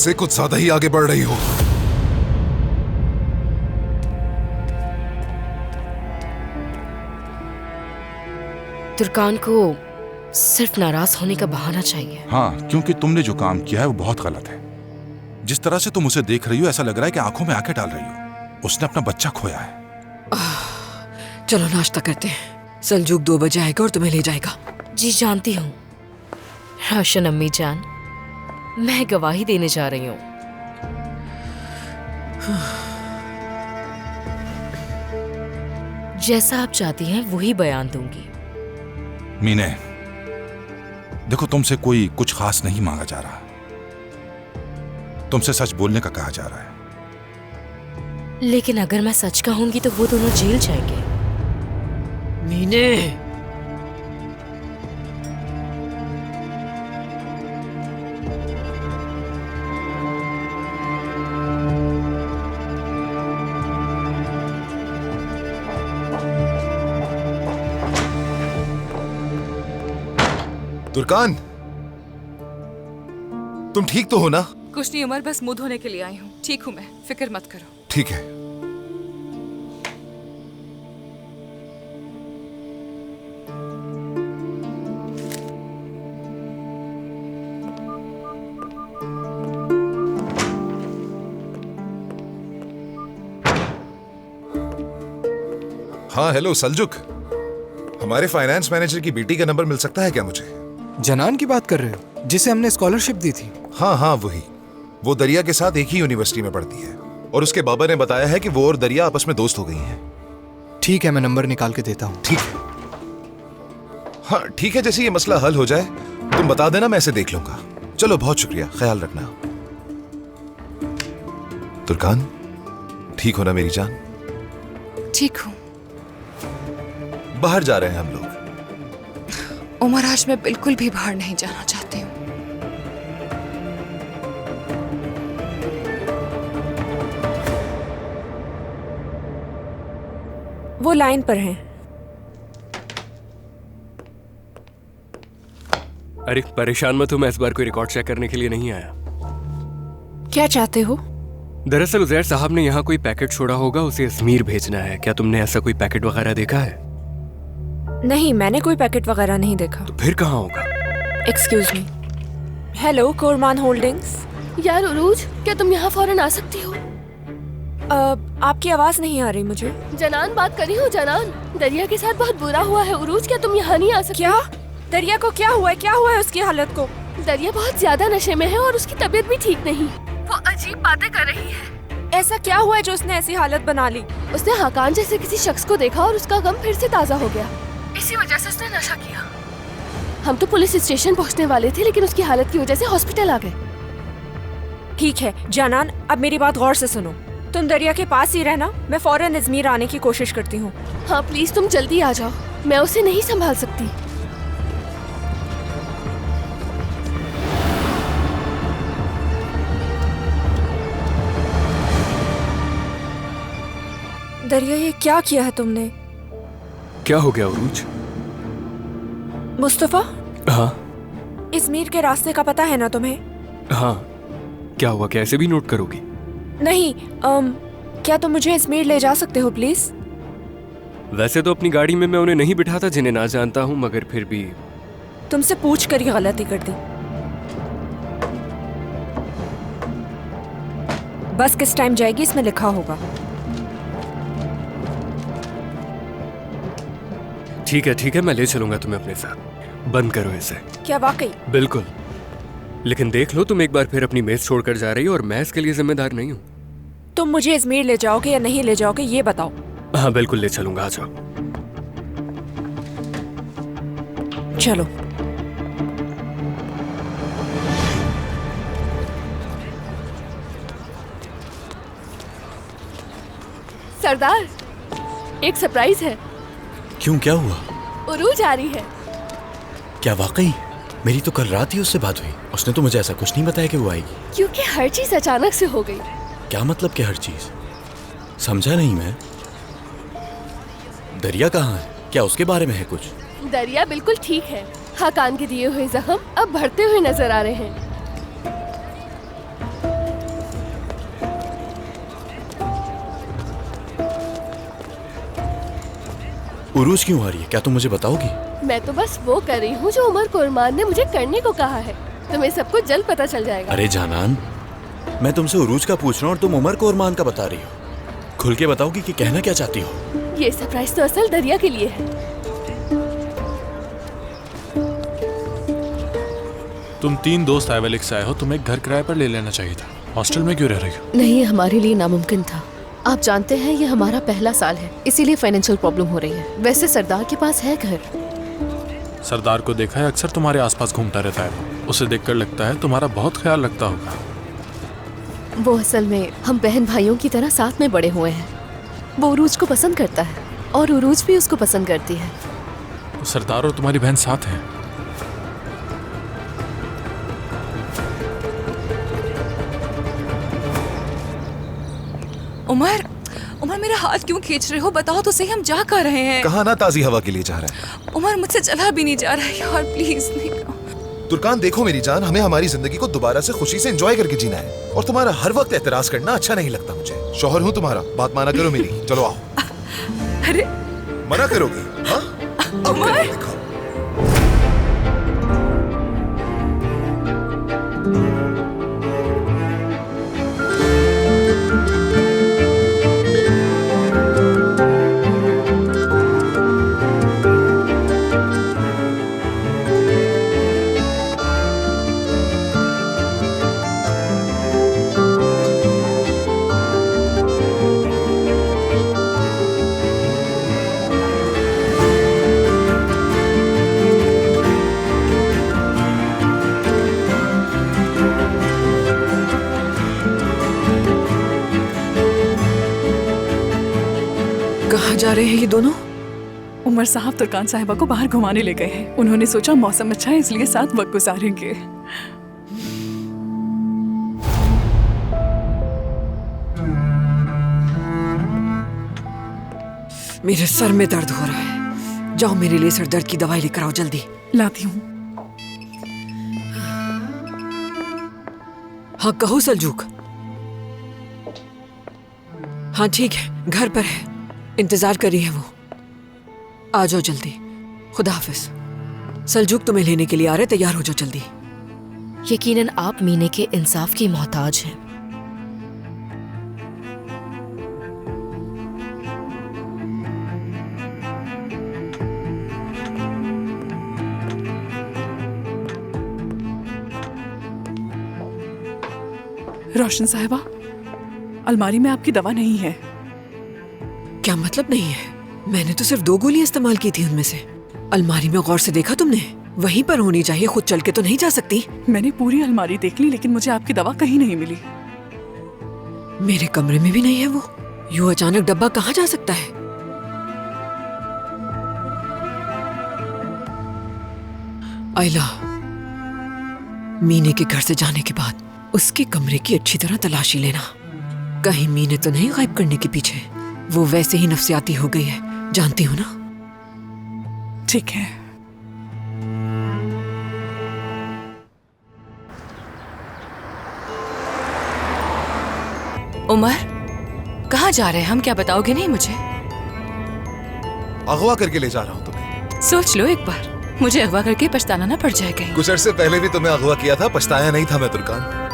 से कुछ ज्यादा ही आगे बढ़ रही हो। तुर्कान को सिर्फ नाराज होने का बहाना चाहिए। हाँ, क्योंकि तुमने जो काम किया है वो बहुत गलत है। जिस तरह से तुम उसे देख रही हो ऐसा लग रहा है कि आंखों में आंखें डाल रही हो। उसने अपना बच्चा खोया है। चलो नाश्ता करते हैं। सलजूक 2 बजे आएगा और तुम्हें ले जाएगा। जी जानती हूँ रोशन अम्मी जान, मैं गवाही देने जा रही हूँ। जैसा आप चाहती हैं वही बयान दूंगी। मीने, देखो तुमसे कोई कुछ खास नहीं मांगा जा रहा, तुमसे सच बोलने का कहा जा रहा है। लेकिन अगर मैं सच कहूंगी तो वो दोनों जेल जाएंगे। मीने, तुर्कान, तुम ठीक तो हो ना? कुछ नहीं उमर, बस मुंह धोने के लिए आई हूँ। ठीक हूँ मैं, फिक्र मत करो। ठीक है। हाँ हेलो सलजुक, हमारे फाइनेंस मैनेजर की बेटी का नंबर मिल सकता है क्या मुझे? जनान की बात कर रहे हो, जिसे हमने स्कॉलरशिप दी थी? हाँ हाँ वही। वो दरिया के साथ एक ही यूनिवर्सिटी में पढ़ती है और उसके बाबा ने बताया है कि वो और दरिया आपस में दोस्त हो गई हैं। ठीक है, मैं नंबर निकाल के देता हूँ। ठीक है। हाँ ठीक है, जैसे ये मसला हल हो जाए तुम बता देना, मैं इसे देख लूंगा। चलो बहुत शुक्रिया, ख्याल रखना। तुर्कान, ठीक हो ना मेरी जान? ठीक हूँ। बाहर जा रहे हैं हम लोग। उमर, आज मैं बिल्कुल भी बाहर नहीं जाना चाहती हूँ। वो लाइन पर हैं। अरे परेशान मत हो, मैं इस बार कोई रिकॉर्ड चेक करने के लिए नहीं आया। क्या चाहते हो? दरअसल उजैर साहब ने यहाँ कोई पैकेट छोड़ा होगा, उसे अजमीर भेजना है। क्या तुमने ऐसा कोई पैकेट वगैरह देखा है? नहीं, मैंने कोई पैकेट वगैरह नहीं देखा। तो फिर कहाँ होगा? Excuse me. Hello, Korman holdings. यार उरूज, क्या तुम यहाँ फौरन आ सकती हो? आपकी आवाज नहीं आ रही मुझे। जनान बात कर रही हूँ। जनान, दरिया के साथ बहुत बुरा हुआ है। उरूज, क्या तुम यहाँ नहीं आ सकती? क्या? दरिया को क्या हुआ है? क्या हुआ है उसकी हालत को? दरिया बहुत ज्यादा नशे में है और उसकी तबीयत भी ठीक नहीं। वो अजीब बातें कर रही है। ऐसा क्या हुआ है जो उसने ऐसी हालत बना ली? उसने हाकान जैसे किसी शख्स को देखा और उसका गम फिर से ताज़ा हो गया। इसी वजह से उसने नशा किया। हम तो पुलिस स्टेशन पहुंचने वाले थे, लेकिन उसकी हालत की वजह से हॉस्पिटल आ गए। ठीक है जानान, अब मेरी बात गौर से सुनो। तुम दरिया के पास ही रहना, मैं फौरन अजमेर आने की कोशिश करती हूँ। हाँ प्लीज तुम जल्दी आ जाओ, मैं उसे नहीं संभाल सकती। दरिया, ये क्या किया है तुमने? क्या हो गया उरूज? मुस्तफा, हाँ इजमीर के रास्ते का पता है ना तुम्हें? हाँ, क्या हुआ? क्या ऐसे भी नोट करोगी? नहीं, क्या तुम मुझे इजमीर ले जा सकते हो प्लीज? वैसे तो अपनी गाड़ी में मैं उन्हें नहीं बिठाता जिन्हें ना जानता हूँ, मगर फिर भी तुमसे पूछ कर ही गलती कर दी। बस किस टाइम जाएगी इसमें लिखा होगा। ठीक है, मैं ले चलूंगा तुम्हें अपने साथ। बंद करो इसे। क्या वाकई? बिल्कुल, लेकिन देख लो तुम एक बार फिर अपनी मेस छोड़कर जा रही हो और मैं इसके लिए जिम्मेदार नहीं हूँ। तुम मुझे इजमीर ले जाओगे या नहीं ले जाओगे ये बताओ। हाँ बिल्कुल ले चलूंगा, आ जाओ। चलो। सरदार, एक सरप्राइज है। क्यों, क्या हुआ? उरूज आ रही है। क्या वाकई? मेरी तो कल रात ही उससे बात हुई, उसने तो मुझे ऐसा कुछ नहीं बताया कि वो आएगी। क्योंकि हर चीज अचानक से हो गई। क्या मतलब कि हर चीज? समझा नहीं मैं। दरिया कहाँ है? क्या उसके बारे में है कुछ? दरिया बिल्कुल ठीक है। हाकान के दिए हुए जख्म अब बढ़ते हुए नजर आ रहे हैं। उरूज क्यों आ रही है? क्या तुम मुझे बताओगी? मैं तो बस वो कर रही हूँ जो उमर कुरमान ने मुझे करने को कहा है। तुम्हें सब कुछ जल्द पता चल जाएगा। अरे जानान, मैं तुमसे उरूज का पूछ रहा हूँ और तुम उमर को अरमान का बता रही हो। खुल के बताओगी कि कहना क्या चाहती हो? ये सरप्राइज तो असल दरिया के लिए है। तुम 3 दोस्त आइवेलिक से आए हो, तुम्हें एक घर किराए पर ले लेना चाहिए था। हॉस्टल में क्यों रह रही हो? नहीं, हमारे लिए नामुमकिन था। आप जानते हैं ये हमारा पहला साल है, इसीलिए फाइनेंशियल प्रॉब्लम हो रही है। वैसे सरदार के पास है घर। सरदार को देखा है, अक्सर तुम्हारे आसपास घूमता रहता है। उसे देखकर लगता है तुम्हारा बहुत ख्याल रखता होगा। वो असल में हम बहन भाइयों की तरह साथ में बड़े हुए हैं। वो उरूज को पसंद करता है और उरूज भी उसको पसंद करती है। तो सरदार और तुम्हारी बहन साथ हैं। उमर, उमर मेरा हाथ क्यों खींच रहे हो? बताओ तो सही, हम जा कहाँ रहे हैं? कहा ना ताजी हवा के लिए जा रहे हैं। उमर मुझसे चला भी नहीं जा रहा है यार, प्लीज नहीं। तुर्कान देखो मेरी जान, हमें हमारी जिंदगी को दोबारा से खुशी से एंजॉय करके जीना है और तुम्हारा हर वक्त एतराज करना अच्छा नहीं लगता मुझे। शौहर हूँ तुम्हारा, बात माना करो मेरी। चलो आओ। अरे मना करोगी? हाँ? अब करके दिखाओ। कहाँ जा रहे हैं ये दोनों? उमर साहब तुर्कान साहिबा को बाहर घुमाने ले गए हैं। उन्होंने सोचा मौसम अच्छा है इसलिए साथ वक्त गुजारेंगे। मेरे सर में दर्द हो रहा है। जाओ मेरे लिए सर दर्द की दवाई लेकर आओ जल्दी। लाती हूँ। हाँ कहो सलजूक। हाँ ठीक है, घर पर है, इंतजार कर रही है वो। आ जाओ जल्दी। खुदा हाफिज। सलजूक तुम्हें लेने के लिए आ रहे, तैयार हो जाओ जल्दी। यकीनन आप मीने के इंसाफ की मोहताज हैं। रोशन साहिबा, अलमारी में आपकी दवा नहीं है। क्या मतलब नहीं है? मैंने तो सिर्फ 2 गोलियां इस्तेमाल की थी उनमें से। अलमारी में गौर से देखा तुमने? वहीं पर होनी चाहिए, खुद चल के तो नहीं जा सकती। मैंने पूरी अलमारी देख ली लेकिन मुझे आपकी दवा कहीं नहीं मिली। मेरे कमरे में भी नहीं है वो। यूं अचानक डब्बा कहाँ जा सकता है? आइला, मीने के घर से जाने के बाद उसके कमरे की अच्छी तरह तलाशी लेना। कहीं मीने तो नहीं गायब करने के पीछे। वो वैसे ही नफसियाती हो गई है, जानती हो ना? ठीक है। उमर, कहाँ जा रहे हैं हम? क्या बताओगे नहीं मुझे? अगवा करके ले जा रहा हूँ तुम्हें। सोच लो एक बार, मुझे अगवा करके पछताना ना पड़ जाए कहीं। कुछ अरसे पहले भी तुम्हें अगवा किया था, पछताया नहीं था मैं तुर्कान।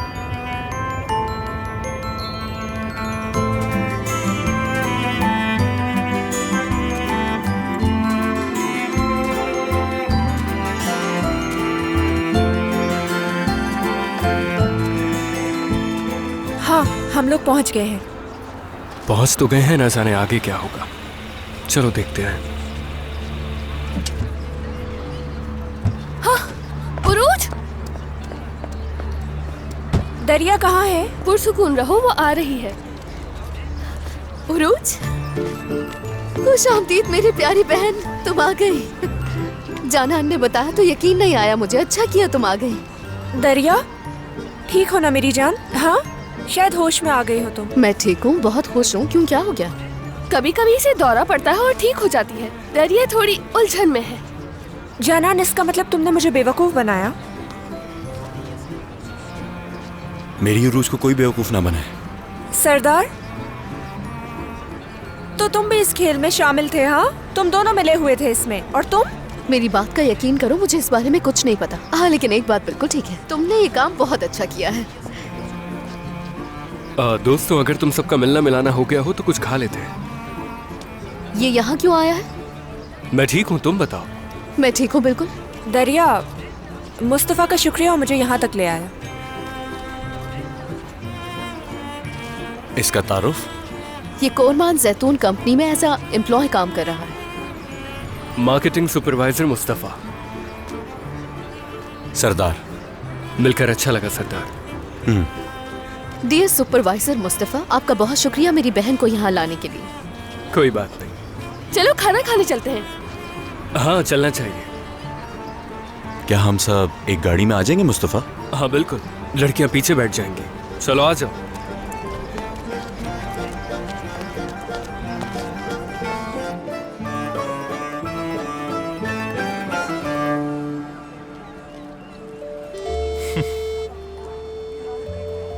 हाँ, हम लोग पहुंच गए हैं। पहुंच तो गए हैं, न जाने आगे क्या होगा। चलो देखते हैं। हाँ, उरूज! दरिया कहाँ है? पुरसुकून रहो, वो आ रही है। उरूज, खुश आमदीद मेरी प्यारी बहन, तुम आ गई। जानान ने बताया तो यकीन नहीं आया मुझे। अच्छा किया तुम आ गई। दरिया, ठीक हो ना मेरी जान? हाँ, शायद होश में आ गई हो तुम। मैं ठीक हूँ, बहुत खुश हूँ। क्यों, क्या हो गया? कभी कभी इसे दौरा पड़ता है और ठीक हो जाती है। दरिया थोड़ी उलझन में है। जानान, इसका मतलब तुमने मुझे बेवकूफ बनाया? मेरी उरूज को कोई बेवकूफ ना बनाए। सरदार, तो तुम भी इस खेल में शामिल थे। हाँ, तुम दोनों मिले हुए थे इसमें। और तुम? मेरी बात का यकीन करो, मुझे इस बारे में कुछ नहीं पता। हाँ, लेकिन एक बात बिल्कुल ठीक है, तुमने ये काम बहुत अच्छा किया है। दोस्तों, अगर तुम सबका मिलना मिलाना हो गया हो तो कुछ खा लेते हैं। ये यहाँ क्यों आया है? मैं ठीक हूँ, तुम बताओ। मैं ठीक हूँ बिल्कुल। दरिया, मुस्तफा का शुक्रिया मुझे यहाँ तक ले आया। इसका तारुफ? ये कोरमान जैतून कंपनी में एज अ एम्प्लॉय काम कर रहा है। Marketing supervisor Mustafa. सरदार। मिलकर अच्छा लगा सरदार। डियर सुपरवाइजर मुस्तफा, आपका बहुत शुक्रिया मेरी बहन को यहाँ लाने के लिए। कोई बात नहीं। चलो खाना खाने चलते हैं। हाँ, चलना चाहिए। क्या हम सब एक गाड़ी में आ जाएंगे मुस्तफा? हाँ बिल्कुल, लड़कियां पीछे बैठ जाएंगी। चलो आ जाओ।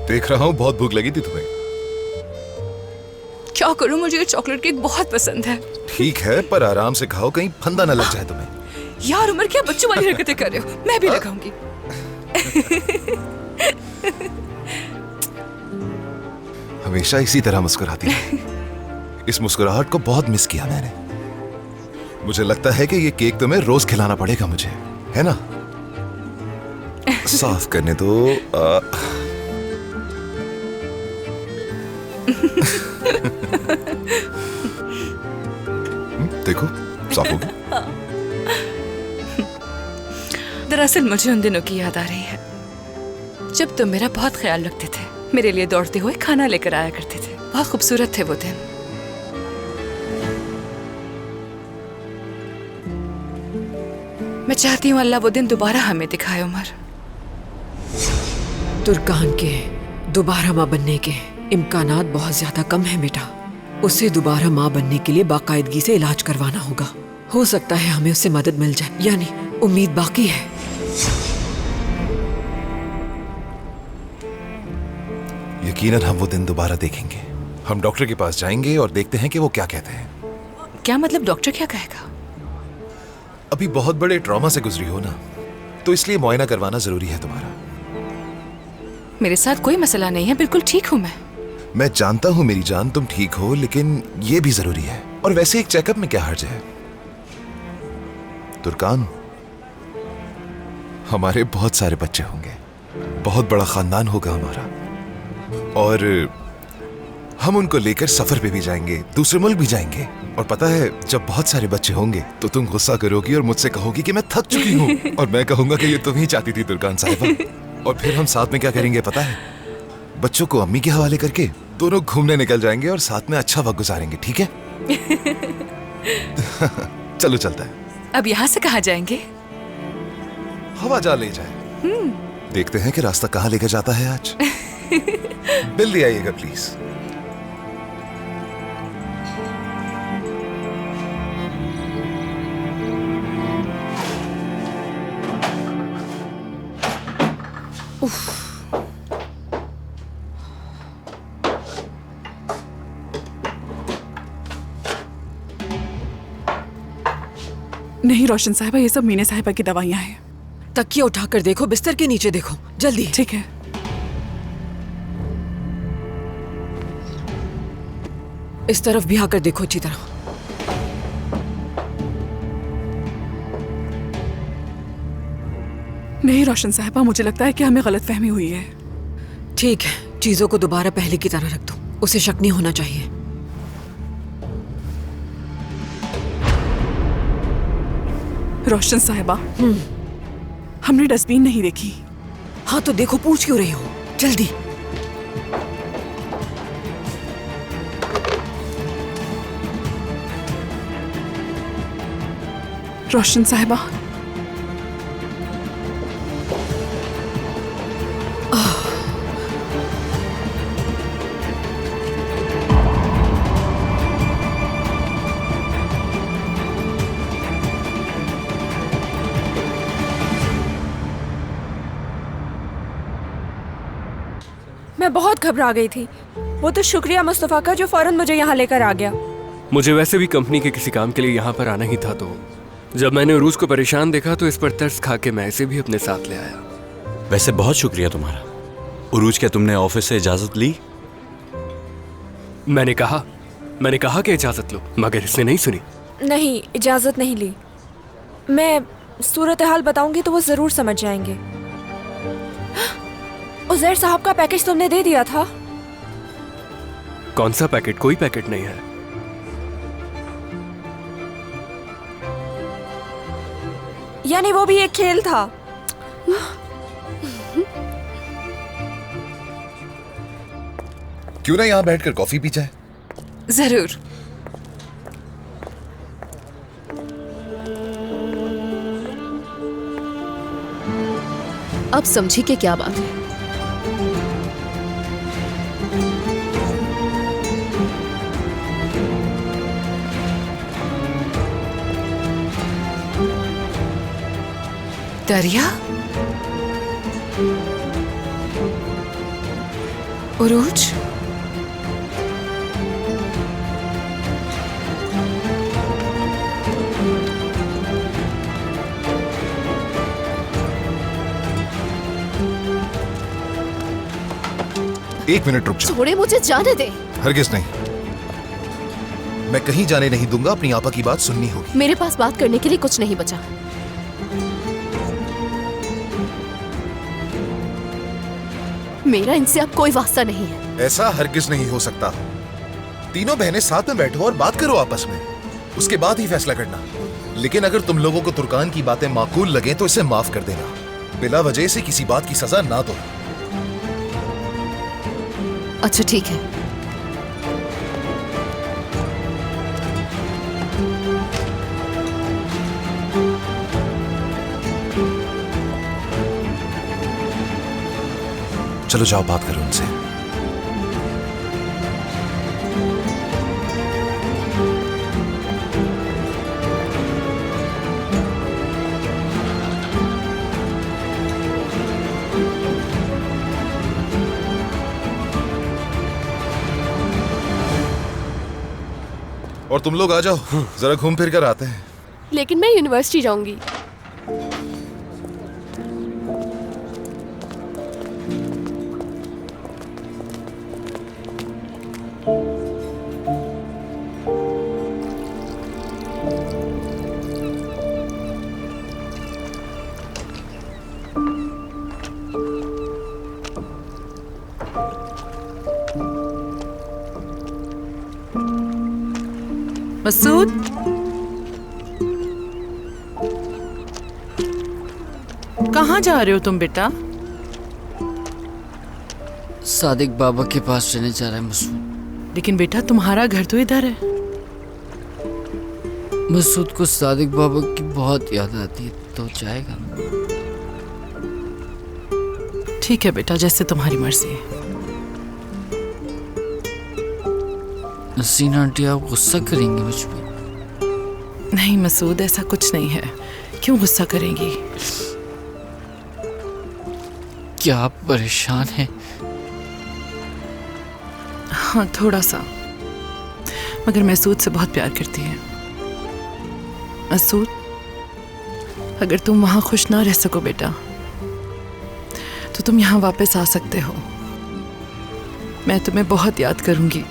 देख रहा हूँ बहुत भूख लगी थी तुम्हें। क्या करूं, मुझे ये चॉकलेट केक बहुत पसंद है। ठीक है, पर आराम से खाओ, कहीं फंदा न लग जाए तुम्हें। यार उमर, क्या बच्चों वाली हरकतें कर रहे हो? मैं भी लगाऊंगी। हमेशा इसी तरह मुस्कुराती है। इस मुस्कुराहट को बहुत मिस किया मैंने। मुझे लगता है कि ये केक तुम्हें रोज खिलाना पड़ेगा मुझे, है ना? साफ करने दो। देखो, साफ हो गया। दरअसल मुझे उन दिनों की याद आ रही है जब तुम मेरा बहुत ख्याल रखते थे, मेरे लिए दौड़ते हुए खाना लेकर आया करते थे। बहुत खूबसूरत थे वो दिन। मैं चाहती हूँ अल्लाह वो दिन दोबारा हमें दिखाए। उमर, तुर्कान के दोबारा माँ बनने के इम्कानात बहुत ज्यादा कम है बेटा। उसे दोबारा माँ बनने के लिए बाकायदगी से इलाज करवाना होगा। हो सकता है हमें उससे मदद मिल जाए, यानी उम्मीद बाकी है। यकीनन हम वो दिन दोबारा देखेंगे। हम डॉक्टर के पास जाएंगे और देखते हैं कि वो क्या कहते हैं। क्या मतलब? डॉक्टर क्या कहेगा? अभी बहुत बड़े ट्रॉमा से गुजरी हो ना, तो इसलिए मुआयना करवाना जरूरी है तुम्हारा। मेरे साथ कोई मसला नहीं है, बिल्कुल ठीक हूँ मैं जानता हूँ मेरी जान, तुम ठीक हो, लेकिन ये भी जरूरी है। और वैसे एक चेकअप में क्या हर्ज है? तुर्कान, हमारे बहुत सारे बच्चे होंगे, बहुत बड़ा खानदान होगा हमारा, और हम उनको लेकर सफर पे भी जाएंगे, दूसरे मुल्क भी जाएंगे। और पता है, जब बहुत सारे बच्चे होंगे तो तुम गुस्सा करोगी और मुझसे कहोगी कि मैं थक चुकी हूँ, और मैं कहूंगा कि ये तुम ही चाहती थी तुर्कान साहिबा। और फिर हम साथ में क्या करेंगे पता है? बच्चों को अम्मी के हवाले करके दोनों घूमने निकल जाएंगे और साथ में अच्छा वक्त गुजारेंगे, ठीक है? चलो चलता है। अब यहाँ से कहाँ जाएंगे? हवा जा ले जाए। देखते हैं कि रास्ता कहाँ लेकर जाता है आज। जल्दी आइएगा प्लीज। नहीं रोशन साहिबा, ये सब मीना साहिबा की दवाइयाँ हैं। तकिया उठाकर देखो, बिस्तर के नीचे देखो, जल्दी। ठीक है। इस तरफ भी आकर देखो अच्छी तरह। नहीं रोशन साहिबा, मुझे लगता है कि हमें गलतफहमी हुई है। ठीक है, चीजों को दोबारा पहले की तरह रख दो, उसे शक नहीं होना चाहिए। रोशन साहिबा, हमने डस्टबिन नहीं देखी। हाँ तो देखो, पूछ क्यों रही हो? जल्दी। रोशन साहिबा, मैं बहुत घबरा गई थी। वो तो शुक्रिया मुस्तफा का जो फौरन मुझे यहाँ लेकर आ गया। मुझे वैसे भी कंपनी के किसी काम के लिए यहाँ पर आना ही था, तो जब मैंने उरूज को परेशान देखा तो इस पर तरस खा के मैं इसे भी अपने साथ ले आया। वैसे बहुत शुक्रिया तुम्हारा। उरूज, क्या तुमने ऑफिस से इजाजत ली? मैंने कहा कि इजाजत लो, मगर इसने नहीं सुनी। नहीं, इजाजत नहीं ली। मैं सूरत हाल बताऊंगी तो वो जरूर समझ जाएंगे। उजैर साहब का पैकेज तुमने दे दिया था? कौन सा पैकेट? कोई पैकेट नहीं है। यानी वो भी एक खेल था? क्यों ना यहाँ बैठकर कॉफी पी जाए? जरूर। अब समझी कि क्या बात है। दरिया, उरूज, एक मिनट रुक जाओ। छोड़े, मुझे जाने दे। हरगिज नहीं, मैं कहीं जाने नहीं दूंगा। अपनी आपा की बात सुननी होगी। मेरे पास बात करने के लिए कुछ नहीं बचा। मेरा इनसे अब कोई वास्ता नहीं है। ऐसा हरगिज नहीं हो सकता। तीनों बहनें साथ में बैठो और बात करो आपस में, उसके बाद ही फैसला करना। लेकिन अगर तुम लोगों को तुर्कान की बातें माकूल लगे तो इसे माफ कर देना। बिला वजह से किसी बात की सजा ना दो। अच्छा ठीक है। चलो जाओ, बात करो उनसे। और तुम लोग आ जाओ, जरा घूम फिर कर आते हैं। लेकिन मैं यूनिवर्सिटी जाऊंगी। मसूद, कहाँ जा रहे हो तुम बेटा? सादिक बाबा के पास रहने जा रहा है मसूद। लेकिन बेटा तुम्हारा घर तो इधर है। मसूद को सादिक बाबा की बहुत याद आती है, तो जाएगा। ठीक है बेटा, जैसे तुम्हारी मर्जी है। नसीना आंटी, आप गुस्सा करेंगे मुझ पर? नहीं मसूद, ऐसा कुछ नहीं है। क्यों गुस्सा करेंगी? क्या आप परेशान हैं? हाँ, थोड़ा सा। मगर मसूद से बहुत प्यार करती है। मसूद, अगर तुम वहां खुश ना रह सको बेटा, तो तुम यहाँ वापस आ सकते हो। मैं तुम्हें बहुत याद करूंगी।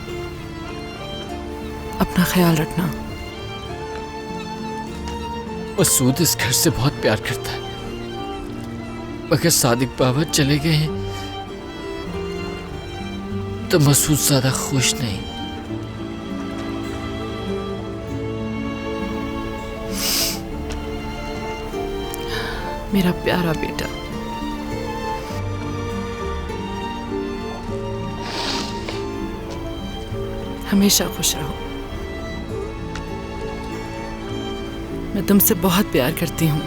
अपना ख्याल रखना। मसूद इस घर से बहुत प्यार करता है, मगर सादिक बाबा चले गए हैं तो मसूद ज्यादा खुश नहीं। मेरा प्यारा बेटा, हमेशा खुश रहो। मैं तुमसे बहुत प्यार करती हूँ।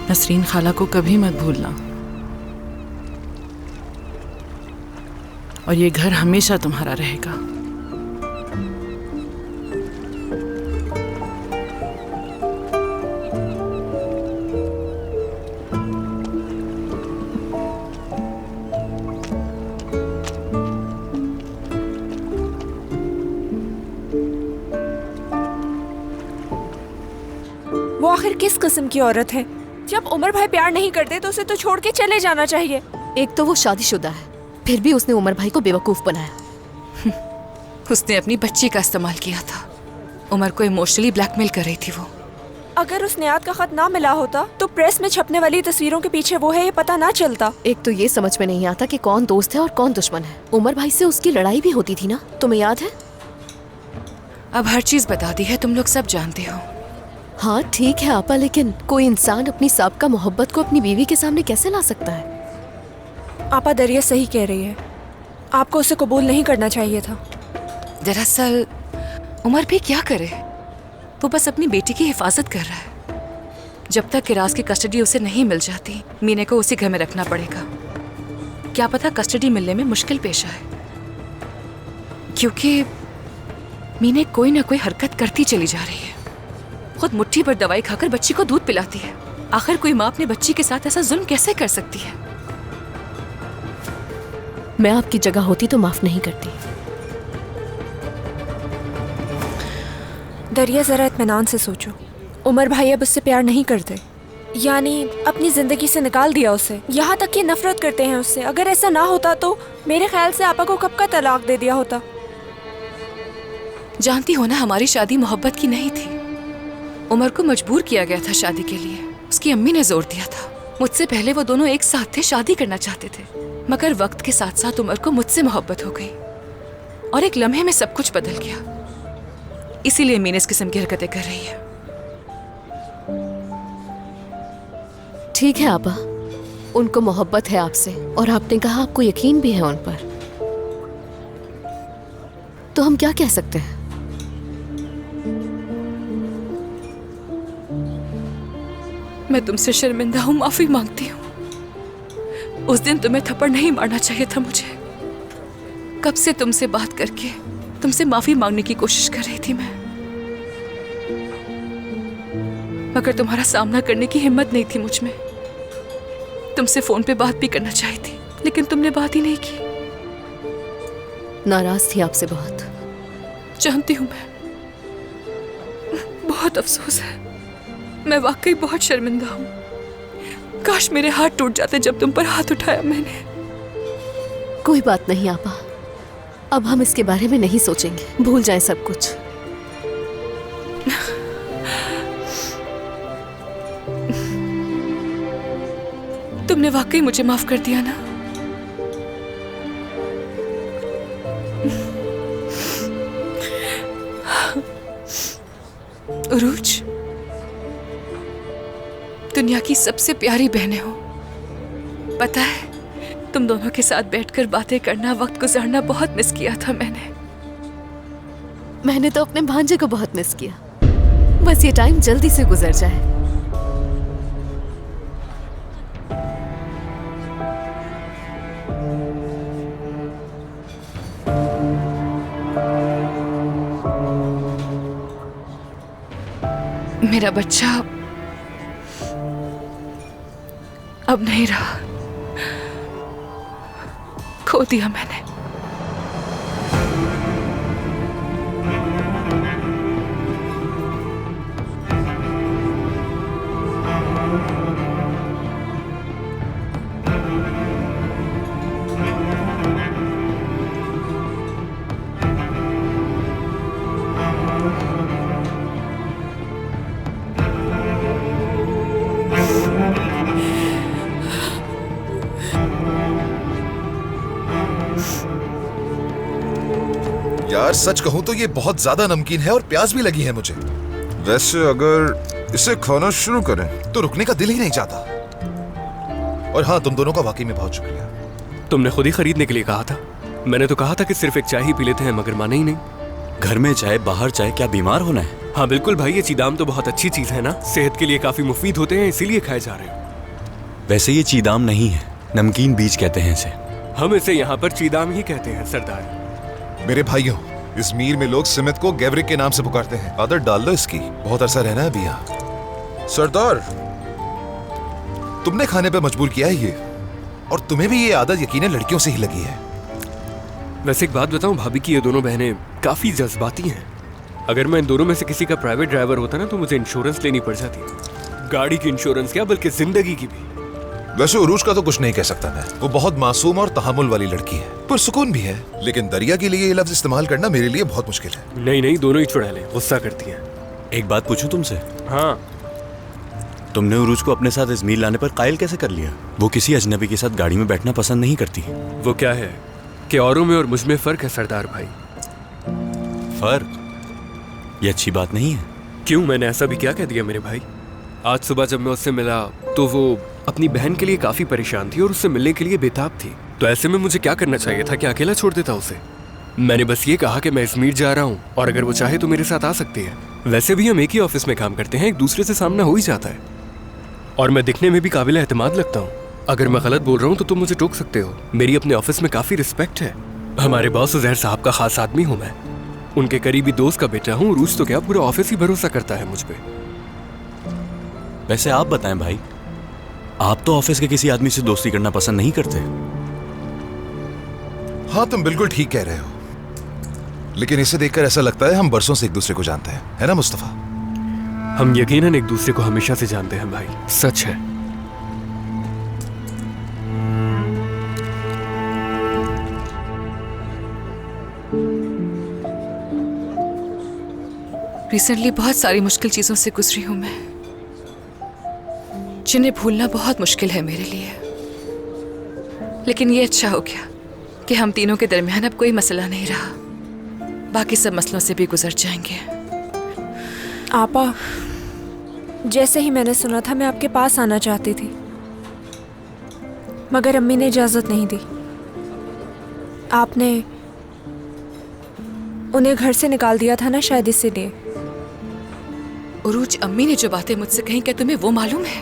नसरीन खाला को कभी मत भूलना। और ये घर हमेशा तुम्हारा रहेगा। आखिर किस किस्म की औरत है? जब उमर भाई प्यार नहीं करते तो उसे तो छोड़ के चले जाना चाहिए। एक तो वो शादीशुदा है, फिर भी उसने उमर भाई को बेवकूफ बनाया। उसने अपनी बच्ची का इस्तेमाल किया था। उमर को इमोशनली ब्लैकमेल कर रही थी वो। अगर उस नियात का खत ना मिला होता तो प्रेस में छपने वाली तस्वीरों के पीछे वो है ये पता ना चलता। एक तो ये समझ में नहीं आता कि कौन दोस्त है और कौन दुश्मन है। उमर भाई से उसकी लड़ाई भी होती थी ना, तुम्हें याद है? अब हर चीज बता दी है, तुम लोग सब जानते हो। हाँ ठीक है आपा, लेकिन कोई इंसान अपनी साबका मोहब्बत को अपनी बीवी के सामने कैसे ला सकता है? आपा दरिया सही कह रही है, आपको उसे कबूल नहीं करना चाहिए था। दरअसल उमर भी क्या करे, वो बस अपनी बेटी की हिफाजत कर रहा है। जब तक किरास की कस्टडी उसे नहीं मिल जाती, मीने को उसी घर में रखना पड़ेगा। क्या पता कस्टडी मिलने में मुश्किल पेश आए, क्योंकि मीने कोई ना कोई हरकत करती चली जा रही है। खुद मुट्ठी भर दवाई खाकर बच्ची को दूध पिलाती है। आखिर कोई माँ अपने बच्ची के साथ ऐसा जुल्म कैसे कर सकती है? मैं आपकी जगह होती तो माफ नहीं करती। दरिया जरा इत्मीनान से सोचो, उमर भाई अब उससे प्यार नहीं करते, यानी अपनी जिंदगी से निकाल दिया उसे। यहाँ तक कि नफरत करते हैं उससे। अगर ऐसा ना होता तो मेरे ख्याल से आपा को कब का तलाक दे दिया होता। जानती हो ना, हमारी शादी मोहब्बत की नहीं थी। उमर को मजबूर किया गया था शादी के लिए। उसकी अम्मी ने जोर दिया था। मुझसे पहले वो दोनों एक साथ थे, शादी करना चाहते थे, मगर वक्त के साथ साथ उमर को मुझसे मोहब्बत हो गई और एक लम्हे में सब कुछ बदल गया। इसीलिए मीन इस किस्म की हरकतें कर रही है। ठीक है आपा, उनको मोहब्बत है आपसे और आपने कहा आपको यकीन भी है उन पर, तो हम क्या कह सकते हैं? मैं तुमसे शर्मिंदा हूँ, माफी मांगती हूँ। उस दिन तुम्हें थप्पड़ नहीं मारना चाहिए था मुझे। कब से तुमसे बात करके तुमसे माफी मांगने की कोशिश कर रही थी मैं, मगर तुम्हारा सामना करने की हिम्मत नहीं थी मुझ में। तुमसे फोन पे बात भी करना चाही थी, लेकिन तुमने बात ही नहीं की। नाराज थी आपसे बहुत। जानती हूँ मैं, बहुत अफसोस है। मैं वाकई बहुत शर्मिंदा हूँ। काश मेरे हाथ टूट जाते जब तुम पर हाथ उठाया मैंने। कोई बात नहीं आपा, अब हम इसके बारे में नहीं सोचेंगे, भूल जाएं सब कुछ। तुमने वाकई मुझे माफ कर दिया ना? उरूज, दुनिया की सबसे प्यारी बहनें हो। पता है, तुम दोनों के साथ बैठकर बातें करना, वक्त गुजारना बहुत मिस किया था मैंने तो अपने भांजे को बहुत मिस किया। बस ये टाइम जल्दी से गुजर जाए। मेरा बच्चा अब नहीं रहा, खो दिया मैंने। यार सच कहूं तो ये बहुत ज्यादा नमकीन है और प्यास भी लगी है मुझे। वैसे अगर इसे खाना शुरू करें तो रुकने का दिल ही नहीं चाहता। और हाँ, तुम दोनों का वाकई में बहुत शुक्रिया। तुमने खुद ही खरीदने के लिए कहा था। मैंने तो कहा था कि सिर्फ एक चाय ही पी लेते हैं, मगर माने ही नहीं। घर में चाय बाहर चाय, क्या बीमार होना है? हाँ बिल्कुल भाई, ये चीदाम तो बहुत अच्छी चीज है ना, सेहत के लिए काफी मुफीद होते हैं, इसीलिए खाए जा रहे हो। वैसे ये चीदाम नहीं है, नमकीन बीज कहते हैं इसे। हम इसे यहाँ पर चीदाम ही कहते हैं सरदार। मेरे भाइयों, इस मीर में लोग सिमित को गैवरिक के नाम से पुकारते हैं। आदत डाल लो इसकी, बहुत अरसा रहना है अभी यहाँ। सरदार, तुमने खाने पे मजबूर किया है ये, और तुम्हें भी ये आदत यकीनन लड़कियों से ही लगी है। वैसे एक बात बताऊं भाभी की ये दोनों बहनें काफी जज्बाती हैं। अगर मैं इन दोनों में से किसी का प्राइवेट ड्राइवर होता ना तो मुझे इंश्योरेंस लेनी पड़ जाती। गाड़ी की इंश्योरेंस क्या बल्कि जिंदगी की भी। वैसे उरूज का तो कुछ नहीं कह सकता मैं, वो बहुत मासूम और तहम्मुल वाली लड़की है, पर सुकून भी है। लेकिन दरिया के लिए ये लफ्ज इस्तेमाल करना मेरे लिए बहुत मुश्किल है। नहीं नहीं, दोनों ही चुड़ा ले, गुस्सा करती हैं। एक बात पूछूं तुमसे? हाँ। तुमने उरूज को अपने साथ इजमीर लाने पर कायल कैसे कर लिया? वो किसी अजनबी के साथ गाड़ी में बैठना पसंद नहीं करती। वो क्या है कि औरों में और मुझ में फर्क है सरदार भाई। फर्क? ये अच्छी बात नहीं है। क्यों, मैंने ऐसा भी क्या कह दिया मेरे भाई? आज सुबह जब मैं उससे मिला तो वो अपनी बहन के लिए काफी परेशान थी और उससे मिलने के लिए बेताब थी। तो ऐसे में मुझे क्या करना चाहिए था कि अकेला छोड़ देता उसे? मैंने बस ये कहा कि मैं इजमीर जा रहा हूँ और अगर वो चाहे तो मेरे साथ आ सकती है। वैसे भी हम एक ही ऑफिस में काम करते हैं, एक दूसरे से सामना हो ही जाता है। और मैं दिखने में भी काबिल एतमाद लगता हूँ। अगर मैं गलत बोल रहा हूँ तो तुम मुझे टोक सकते हो। मेरी अपने ऑफिस में काफी रिस्पेक्ट है। हमारे बॉस उजैर साहब का खास आदमी हूँ मैं, उनके करीबी दोस्त का बेटा हूँ। रूस तो क्या, पूरा ऑफिस ही भरोसा करता है मुझ पे। वैसे आप बताएं भाई, आप तो ऑफिस के किसी आदमी से दोस्ती करना पसंद नहीं करते। हाँ, तुम बिल्कुल ठीक कह रहे हो, लेकिन इसे देखकर ऐसा लगता है हम बरसों से एक दूसरे को जानते हैं, है ना मुस्तफा? हम यकीनन एक दूसरे को हमेशा से जानते हैं भाई, सच है। रिसेंटली बहुत सारी मुश्किल चीजों से गुजरी हूं मैं, जिन्हें भूलना बहुत मुश्किल है मेरे लिए। लेकिन ये अच्छा हो गया कि हम तीनों के दरमियान अब कोई मसला नहीं रहा। बाकी सब मसलों से भी गुजर जाएंगे। आपा, जैसे ही मैंने सुना था मैं आपके पास आना चाहती थी, मगर अम्मी ने इजाजत नहीं दी। आपने उन्हें घर से निकाल दिया था ना, शायद इसीलिए। उरूज, अम्मी ने जो बातें मुझसे कही, क्या तुम्हें वो मालूम है?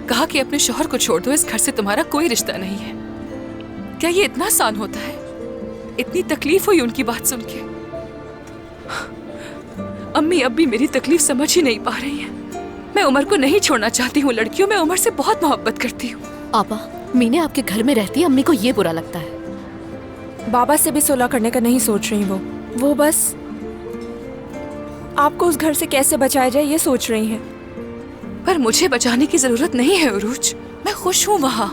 कहा कि अपने शौहर को छोड़ दो, इस घर से तुम्हारा कोई रिश्ता नहीं है। क्या ये इतना आसान होता है? इतनी तकलीफ हुई उनकी बात सुन के। अम्मी अब भी मेरी तकलीफ समझ ही नहीं पा रही है। मैं उमर को नहीं छोड़ना चाहती हूँ। लड़कियों, मैं उमर से बहुत मोहब्बत करती हूँ। आपा, मीने आपके घर में रहती है, अम्मी को ये बुरा लगता है। बाबा से भी सुलह करने का नहीं सोच रही वो बस आपको उस घर से कैसे बचाया जाए ये सोच रही हैं। पर मुझे बचाने की जरूरत नहीं है उरूज, मैं खुश हूँ वहाँ।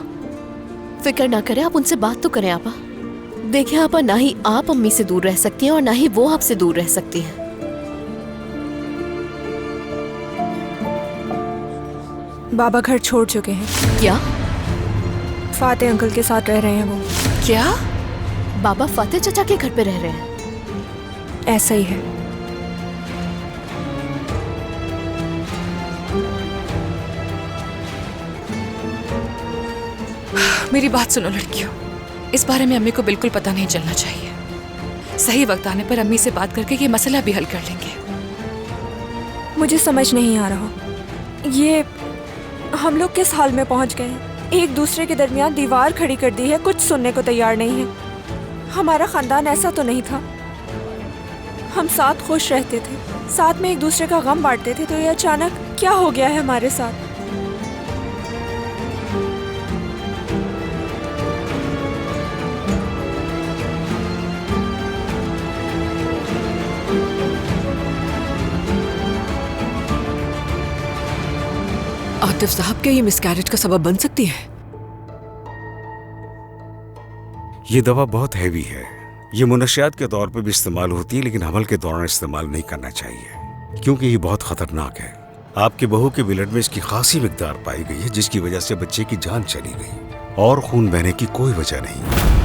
फिक्र ना करें, आप उनसे बात तो करें आपा। देखिए आपा, ना ही आप अम्मी से दूर रह सकती हैं और ना ही वो आपसे दूर रह सकती हैं। बाबा घर छोड़ चुके हैं। क्या? फातेह अंकल के साथ रह रहे हैं वो। क्या? बाबा फातेह चचा के घर पे रह रहे हैं? ऐसा ही है। मेरी बात सुनो लड़कियों, इस बारे में अम्मी को बिल्कुल पता नहीं चलना चाहिए। सही वक्त आने पर अम्मी से बात करके ये मसला भी हल कर लेंगे। मुझे समझ नहीं आ रहा, ये हम लोग किस हाल में पहुंच गए हैं। एक दूसरे के दरमियान दीवार खड़ी कर दी है, कुछ सुनने को तैयार नहीं है। हमारा खानदान ऐसा तो नहीं था। हम साथ खुश रहते थे, साथ में एक दूसरे का गम बांटते थे, तो ये अचानक क्या हो गया है हमारे साथ? आतिफ साहब, क्या ये मिसकैरेज का सबब बन सकती है? ये दवा बहुत हैवी है। ये मुनशियात के तौर पे भी इस्तेमाल होती है, लेकिन हमल के दौरान इस्तेमाल नहीं करना चाहिए, क्योंकि ये बहुत खतरनाक है। आपके बहू के ब्लड में इसकी खासी मिकदार पाई गई है, जिसकी वजह से बच्चे की जान चली गई, और खून बहने की कोई वजह नहीं।